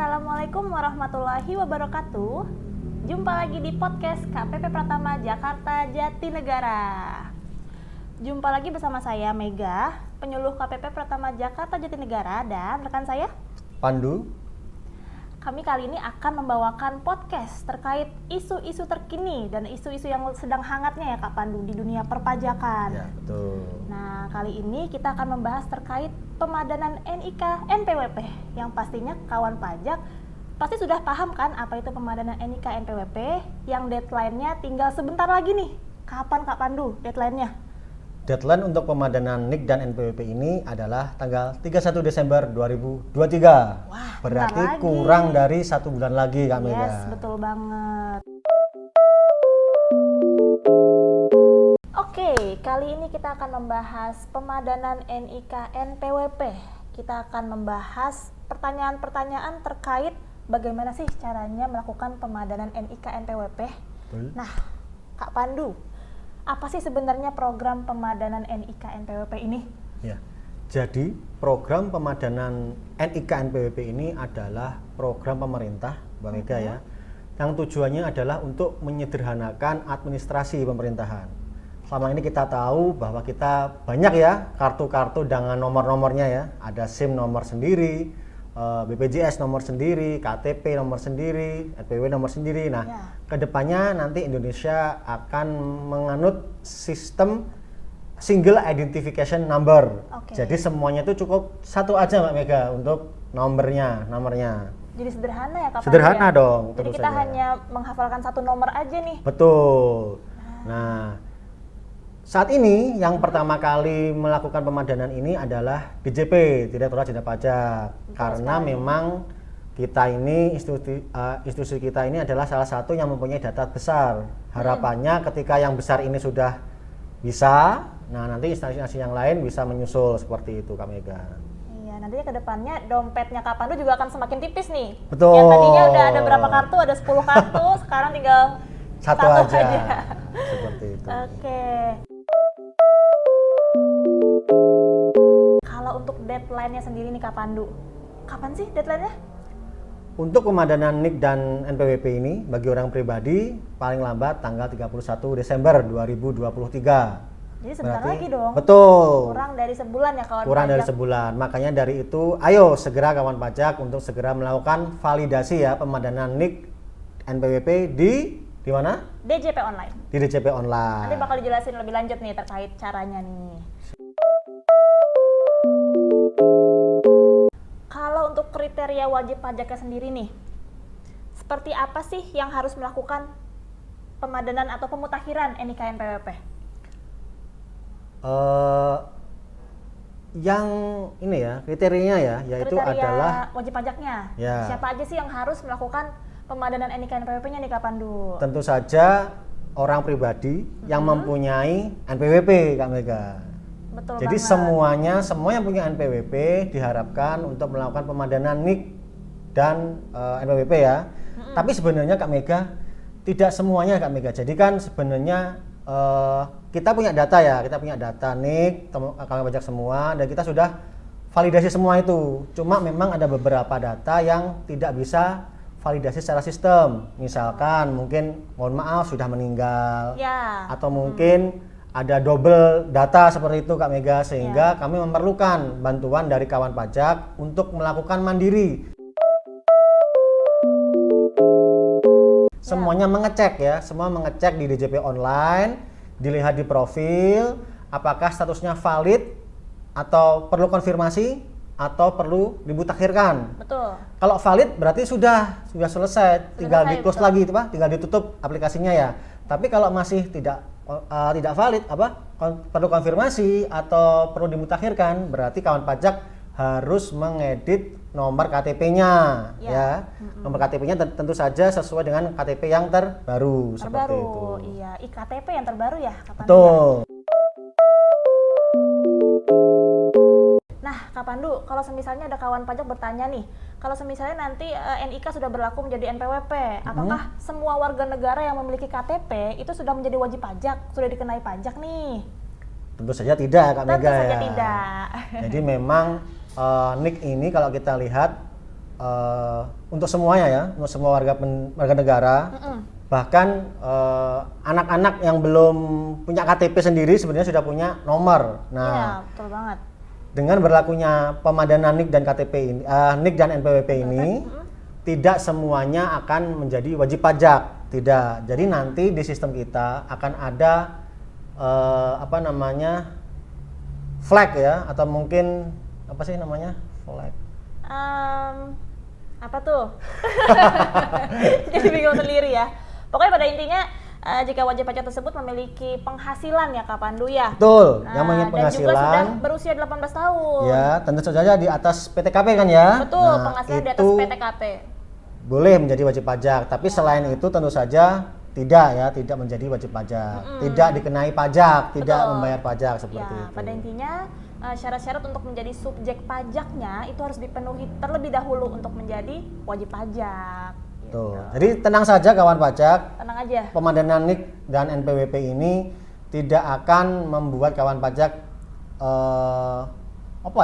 Assalamualaikum warahmatullahi wabarakatuh. Jumpa lagi di podcast KPP Pratama Jakarta Jatinegara. Jumpa lagi bersama saya Mega, penyuluh KPP Pratama Jakarta Jatinegara, dan rekan saya Pandu. Kami kali ini akan membawakan podcast terkait isu-isu terkini dan isu-isu yang sedang hangatnya ya Kak Pandu di dunia perpajakan. Ya, betul. Nah, kali ini kita akan membahas terkait pemadanan NIK NPWP yang pastinya kawan pajak pasti sudah paham kan apa itu pemadanan NIK NPWP yang deadline-nya tinggal sebentar lagi nih. Kapan Kak Pandu deadline-nya? Deadline untuk pemadanan NIK dan NPWP ini adalah tanggal 31 Desember 2023. Wah, berarti bentar lagi. kurang dari 1 bulan lagi Kak Mega. Yes, betul banget. Oke, kali ini kita akan membahas pemadanan NIK NPWP. Kita akan membahas pertanyaan-pertanyaan terkait bagaimana sih caranya melakukan pemadanan NIK NPWP. Betul. Nah, Kak Pandu, apa sih sebenarnya program pemadanan NIK NPWP ini? Ya. Jadi, program pemadanan NIK NPWP ini adalah program pemerintah, Mbak Mega ya, yang tujuannya adalah untuk menyederhanakan administrasi pemerintahan. Selama ini kita tahu bahwa kita banyak ya kartu-kartu dengan nomor-nomornya ya, ada SIM nomor sendiri, BPJS nomor sendiri, KTP nomor sendiri, NPWP nomor sendiri. Nah, kedepannya nanti Indonesia akan menganut sistem single identification number. Jadi semuanya itu cukup satu aja Mbak Mega untuk nomornya. Jadi sederhana ya Kak Sederhana Pandu ya? dong. Jadi kita hanya menghafalkan satu nomor aja nih. Betul. Nah, saat ini yang pertama kali melakukan pemadanan ini adalah DJP, Direktorat Jenderal Pajak. Karena memang kita ini institusi kita ini adalah salah satu yang mempunyai data besar. Harapannya ketika yang besar ini sudah bisa, nah nanti instansi yang lain bisa menyusul seperti itu Kak Mega. Iya, nantinya ke depannya dompetnya Kak Pandu juga akan semakin tipis nih. Betul. Yang tadinya udah ada berapa kartu, ada 10 kartu, sekarang tinggal satu aja. Seperti itu. Oke. Kalau untuk deadline-nya sendiri nih Kak Pandu, kapan sih deadline-nya? Untuk pemadanan NIK dan NPWP ini bagi orang pribadi paling lambat tanggal 31 Desember 2023. Jadi sebentar Berarti, lagi dong. Betul. Kurang dari sebulan ya kawan Kurang pajak. dari sebulan. Makanya dari itu ayo segera kawan pajak untuk segera melakukan validasi ya pemadanan NIK NPWP di mana? DJP online. Di DJP online. Nanti bakal dijelasin lebih lanjut nih terkait caranya nih. Kalau untuk kriteria wajib pajaknya sendiri nih, seperti apa sih yang harus melakukan pemadanan atau pemutakhiran NIK NPWP? Yang ini ya kriterianya ya, yaitu Kriteria adalah wajib pajaknya. Ya. Siapa aja sih yang harus melakukan pemadanan NIK NPWP-nya nih Kak Pandu? tentu saja orang pribadi yang mempunyai NPWP Kak Mega. Betul Jadi banget. semua yang punya NPWP diharapkan untuk melakukan pemadanan NIK dan NPWP ya. Tapi sebenarnya Kak Mega tidak semuanya Kak Mega. Jadi kan sebenarnya kita punya data ya, kita punya data NIK, kami pajak semua, dan kita sudah validasi semua itu. Cuma memang ada beberapa data yang tidak bisa validasi secara sistem. Misalkan mungkin mohon maaf sudah meninggal, Ya. atau mungkin ada double data seperti itu Kak Mega, sehingga kami memerlukan bantuan dari kawan pajak untuk melakukan mandiri. Semuanya mengecek ya, semua mengecek di DJP online, dilihat di profil, apakah statusnya valid atau perlu konfirmasi atau perlu dimutakhirkan. Betul. Kalau valid berarti sudah selesai, tinggal selesai, di-close betul. lagi itu Pak, tinggal ditutup aplikasinya ya. Tapi kalau masih tidak valid perlu konfirmasi atau perlu dimutakhirkan, berarti kawan pajak harus mengedit nomor KTP-nya ya. Nomor KTP-nya tentu saja sesuai dengan KTP yang terbaru seperti itu. Iya, IKTP yang terbaru ya Kak Pandu. Betul. Nah, Kak Pandu, kalau semisalnya ada kawan pajak bertanya nih, kalau semisalnya nanti NIK sudah berlaku menjadi NPWP, apakah semua warga negara yang memiliki KTP itu sudah menjadi wajib pajak, sudah dikenai pajak nih? Tentu saja tidak Kak Mega. Tentu saja ya. tidak. Jadi memang NIK ini kalau kita lihat untuk semuanya ya, untuk semua warga negara. Bahkan anak-anak yang belum punya KTP sendiri sebenarnya sudah punya nomor. Nah, Iya, betul banget. dengan berlakunya pemadanan NIK dan KTP ini, NIK dan NPWP ini, tidak semuanya akan menjadi wajib pajak. Tidak. Jadi nanti di sistem kita akan ada flag ya, atau mungkin apa sih namanya flag? Apa tuh? Jadi bingung sendiri ya. Pokoknya pada intinya jika wajib pajak tersebut memiliki penghasilan ya Kak Pandu ya. Betul, yang memiliki dan juga penghasilan. sudah berusia 18 tahun. Ya, tentu saja di atas PTKP kan ya. Betul, penghasilan di atas PTKP. Boleh menjadi wajib pajak, tapi selain itu tentu saja tidak menjadi wajib pajak, tidak dikenai pajak, tidak membayar pajak seperti itu. Pada intinya syarat-syarat untuk menjadi subjek pajaknya itu harus dipenuhi terlebih dahulu untuk menjadi wajib pajak. Tuh. Jadi tenang saja kawan pajak. Tenang aja. Pemadanan NIK dan NPWP ini tidak akan membuat kawan pajak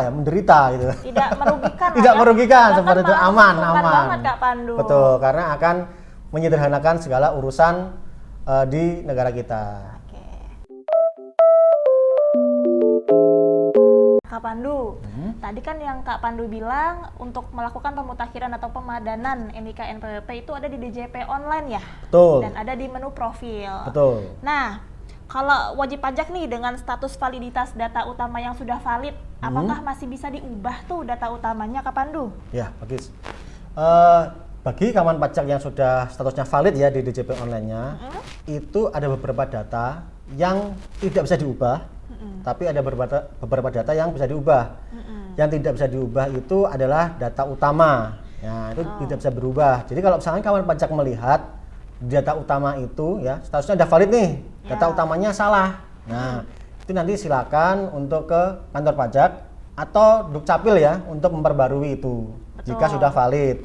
menderita gitu. Tidak merugikan. Tidak merugikan seperti itu, aman. Banget Kak Pandu. Betul, karena akan menyederhanakan segala urusan di negara kita. Oke. Kak Pandu, tadi kan yang Kak Pandu bilang untuk melakukan pemutakhiran atau pemadanan NIK NPWP itu ada di DJP online ya? Betul. Dan ada di menu profil. Betul. Nah, kalau wajib pajak nih dengan status validitas data utama yang sudah valid, apakah masih bisa diubah tuh data utamanya Kak Pandu? Ya, bagus. Bagi kawan pajak yang sudah statusnya valid ya di DJP online-nya, itu ada beberapa data yang tidak bisa diubah, tapi ada beberapa data yang bisa diubah. Yang tidak bisa diubah itu adalah data utama. Ya, itu tidak bisa berubah. Jadi kalau misalkan kawan pajak melihat data utama itu ya statusnya sudah valid nih, data utamanya salah. Nah, itu nanti silakan untuk ke kantor pajak atau Dukcapil ya untuk memperbarui itu. Jika sudah valid.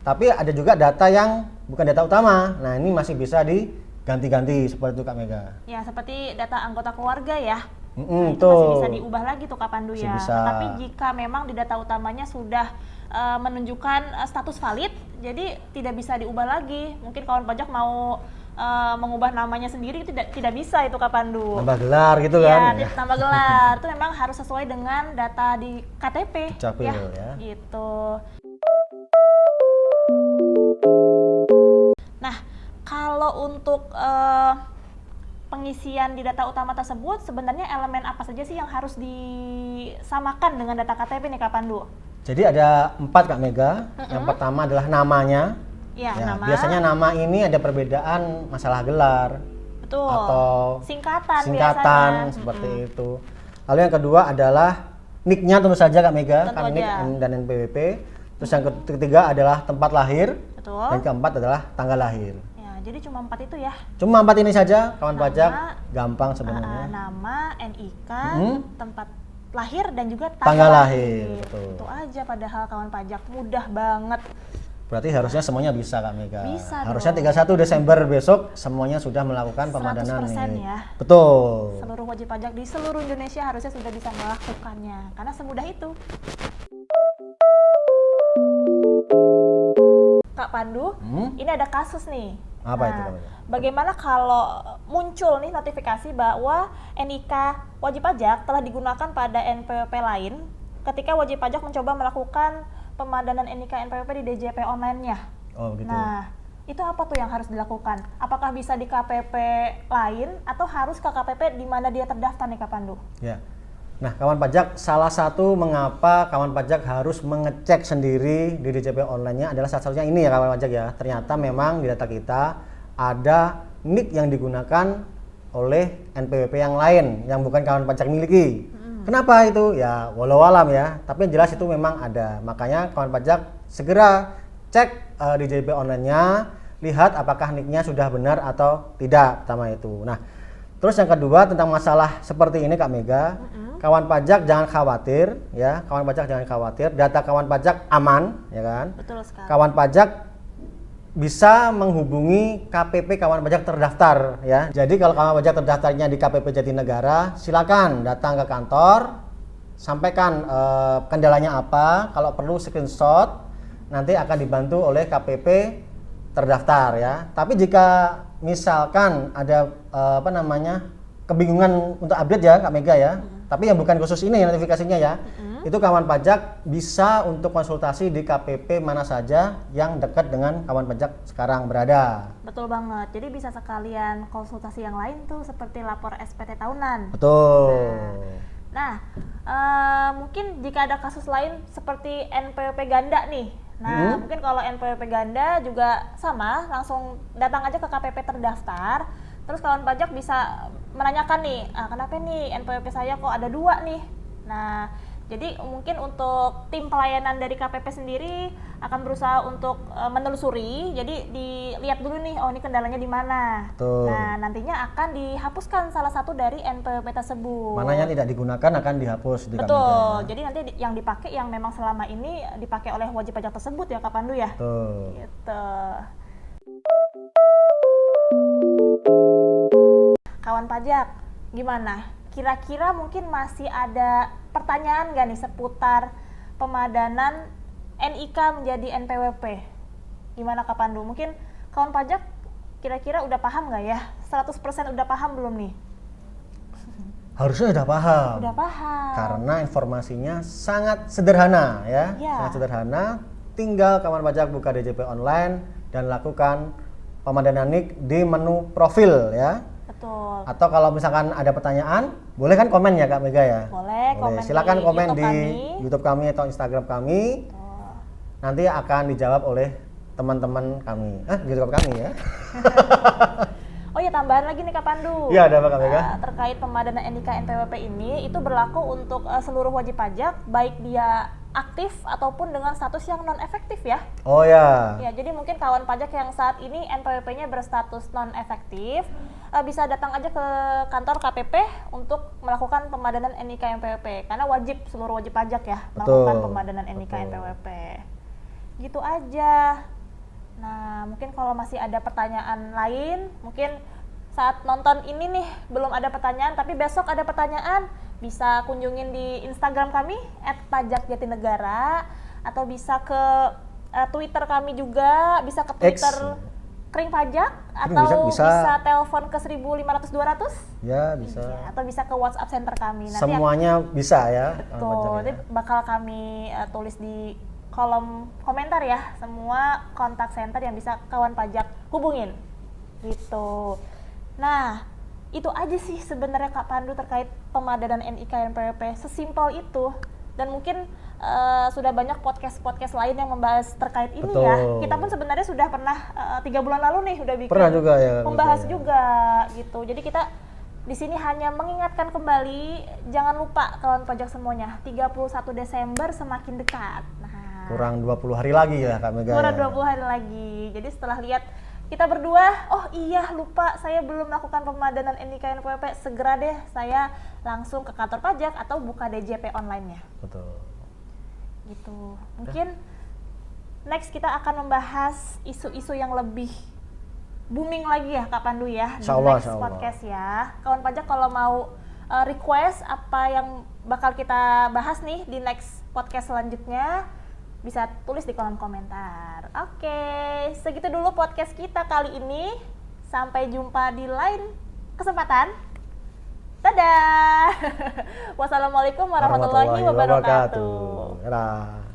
Tapi ada juga data yang bukan data utama. Nah, ini masih bisa diganti-ganti seperti itu Kak Mega. Ya, seperti data anggota keluarga ya. Itu masih bisa diubah lagi tuh Kak Pandu ya. Bisa. Tetapi jika memang di data utamanya sudah menunjukkan status valid, jadi tidak bisa diubah lagi. Mungkin kawan pajak mau mengubah namanya sendiri tidak bisa itu Kak Pandu. Tambah gelar gitu kan? Ya, tambah gelar. Itu memang harus sesuai dengan data di KTP. Dukcapil ya. Gitu. Nah, kalau untuk pengisian di data utama tersebut, sebenarnya elemen apa saja sih yang harus disamakan dengan data KTP nih Kak Pandu? Jadi ada 4 Kak Mega. Yang pertama adalah namanya. Ya, nama. Biasanya nama ini ada perbedaan masalah gelar. Betul. Atau singkatan biasanya. Seperti itu. Lalu yang kedua adalah NIK-nya tentu saja Kak Mega, Tentu kan NIK aja. dan NPWP. Terus yang ketiga adalah tempat lahir. Betul. Dan keempat adalah tanggal lahir. Ya, jadi cuma 4 itu ya. Cuma 4 ini saja kawan Nama, pajak, gampang sebenarnya. Nama, NIK, tempat lahir dan juga Tanggal lahir, betul. Itu aja padahal kawan pajak mudah banget. Berarti harusnya semuanya bisa Kak Mega. Bisa harusnya dong. 31 Desember besok semuanya sudah melakukan pemadanan 100% nih. ya. Betul. Seluruh wajib pajak di seluruh Indonesia harusnya sudah bisa melakukannya karena semudah itu. Kak Pandu, ini ada kasus nih. Apa itu, Kak Mega? Bagaimana kalau muncul nih notifikasi bahwa NIK wajib pajak telah digunakan pada NPWP lain ketika wajib pajak mencoba melakukan pemadanan NIK NPWP di DJP online-nya. Oh gitu. Nah, itu apa tuh yang harus dilakukan? Apakah bisa di KPP lain atau harus ke KPP di mana dia terdaftar nih Kak Pandu? Ya. Nah, kawan pajak, salah satu mengapa kawan pajak harus mengecek sendiri di DJP online-nya adalah salah satunya ini ya kawan pajak ya. Ternyata memang di data kita ada NIK yang digunakan oleh NPWP yang lain yang bukan kawan pajak miliki. Kenapa itu? Ya walau alam ya, tapi yang jelas itu memang ada. Makanya kawan pajak segera cek di DJP online-nya, lihat apakah NIK-nya sudah benar atau tidak, pertama itu. Nah, terus yang kedua tentang masalah seperti ini Kak Mega, kawan pajak jangan khawatir ya, kawan pajak jangan khawatir, data kawan pajak aman ya kan. Betul sekali. Kawan pajak bisa menghubungi KPP kawan pajak terdaftar ya. Jadi kalau kawan pajak terdaftarnya di KPP Jatinegara, silakan datang ke kantor, sampaikan kendalanya apa, kalau perlu screenshot nanti akan dibantu oleh KPP terdaftar ya. Tapi jika misalkan ada kebingungan untuk update ya Kak Mega ya, tapi yang bukan khusus ini notifikasinya ya, itu kawan pajak bisa untuk konsultasi di KPP mana saja yang dekat dengan kawan pajak sekarang berada. Betul banget, jadi bisa sekalian konsultasi yang lain tuh seperti lapor SPT tahunan. Betul. Nah, mungkin jika ada kasus lain seperti NPWP ganda nih. Nah, mungkin kalau NPWP ganda juga sama, langsung datang aja ke KPP terdaftar. Terus kawan pajak bisa menanyakan nih, kenapa nih NPWP saya kok ada 2 nih. Nah, jadi mungkin untuk tim pelayanan dari KPP sendiri akan berusaha untuk menelusuri. Jadi dilihat dulu nih, oh ini kendalanya di mana. Nah, nantinya akan dihapuskan salah satu dari NPWP tersebut. Mana yang tidak digunakan akan dihapus di Betul. Jadi nanti yang dipakai yang memang selama ini dipakai oleh wajib pajak tersebut ya Kak Pandu ya. Betul. Gitu. Kawan pajak, gimana? Kira-kira mungkin masih ada pertanyaan nggak nih seputar pemadanan NIK menjadi NPWP? Gimana Kak Pandu? Mungkin kawan pajak kira-kira udah paham nggak ya? 100% udah paham belum nih? Harusnya udah paham. Udah paham. Karena informasinya sangat sederhana ya. Sangat sederhana. Tinggal kawan pajak buka DJP online dan lakukan pemadanan NIK di menu profil ya. Betul. Atau kalau misalkan ada pertanyaan, boleh kan komen ya Kak Mega ya? Boleh. Komen silakan komen di YouTube YouTube kami atau Instagram kami. Nanti akan dijawab oleh teman-teman kami. YouTube kami ya. Oh ya, tambahan lagi nih Kak Pandu. Iya, ada apa Kak Mega? Terkait pemadanan NIK NPWP ini, itu berlaku untuk seluruh wajib pajak, baik dia aktif ataupun dengan status yang non efektif ya. Oh ya. Ya, jadi mungkin kawan pajak yang saat ini NPWP-nya berstatus non efektif bisa datang aja ke kantor KPP untuk melakukan pemadanan NIK NPWP karena seluruh wajib pajak ya melakukan pemadanan NIK NPWP. Gitu aja. Nah, mungkin kalau masih ada pertanyaan lain, mungkin saat nonton ini nih belum ada pertanyaan tapi besok ada pertanyaan, bisa kunjungin di Instagram kami @pajakjatinegara atau bisa ke Twitter kami juga, bisa ke Twitter Kering Pajak atau bisa telepon ke 1.500-200 ya bisa ya, atau bisa ke WhatsApp center kami. Nanti semuanya bisa ya. Betul, nanti bakal kami tulis di kolom komentar ya semua kontak center yang bisa kawan pajak hubungin gitu. Nah, itu aja sih sebenarnya Kak Pandu terkait pemadanan NIK NPWP, sesimpel itu. Dan mungkin sudah banyak podcast lain yang membahas terkait ini. Betul. Ya. Kita pun sebenarnya sudah pernah 3 bulan lalu nih udah bikin juga ya, membahas juga gitu. Jadi kita di sini hanya mengingatkan kembali, jangan lupa kawan pajak semuanya, 31 Desember semakin dekat. Nah, kurang 20 hari lagi ya Kak Mega. Kurang 20 hari lagi. Jadi setelah lihat kita berdua, oh iya lupa saya belum melakukan pemadanan NIK NPWP, segera deh saya langsung ke kantor pajak atau buka DJP online-nya. Betul. Gitu. Mungkin next kita akan membahas isu-isu yang lebih booming lagi ya Kak Pandu ya di next podcast ya. Kawan pajak kalau mau request apa yang bakal kita bahas nih di next podcast selanjutnya, bisa tulis di kolom komentar. Oke, segitu dulu podcast kita kali ini. Sampai jumpa di lain kesempatan. Dadah. Wassalamualaikum warahmatullahi wabarakatuh. Dadah.